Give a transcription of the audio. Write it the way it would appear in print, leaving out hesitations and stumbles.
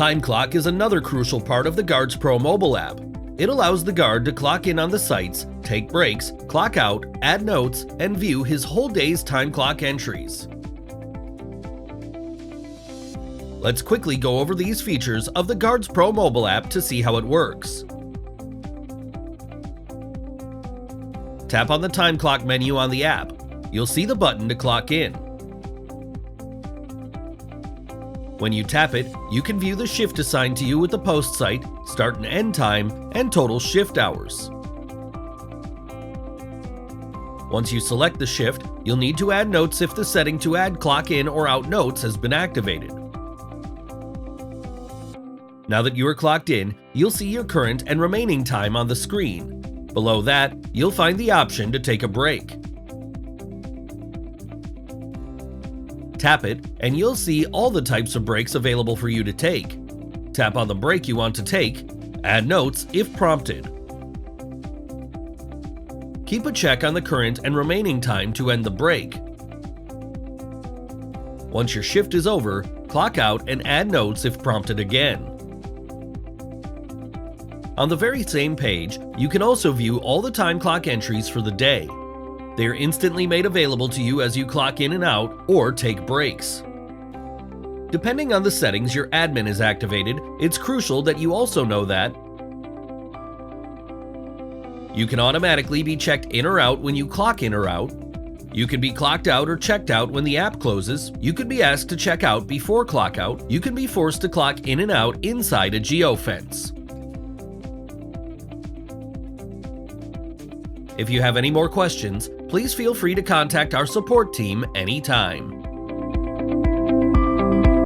Time clock is another crucial part of the GuardsPro mobile app. It allows the guard to clock in on the sites, take breaks, clock out, add notes, and view his whole day's time clock entries. Let's quickly go over these features of the GuardsPro mobile app to see how it works. Tap on the time clock menu on the app. You'll see the button to clock in. When you tap it, you can view the shift assigned to you with the post site, start and end time, and total shift hours. Once you select the shift, you'll need to add notes if the setting to add clock in or out notes has been activated. Now that you are clocked in, you'll see your current and remaining time on the screen. Below that, you'll find the option to take a break. Tap it, and you'll see all the types of breaks available for you to take. Tap on the break you want to take, add notes if prompted. Keep a check on the current and remaining time to end the break. Once your shift is over, clock out and add notes if prompted again. On the very same page, you can also view all the time clock entries for the day. They are instantly made available to you as you clock in and out or take breaks. Depending on the settings your admin is activated, it's crucial that you also know that you can automatically be checked in or out when you clock in or out. You can be clocked out or checked out when the app closes. You could be asked to check out before clock out. You can be forced to clock in and out inside a geofence. If you have any more questions, please feel free to contact our support team anytime.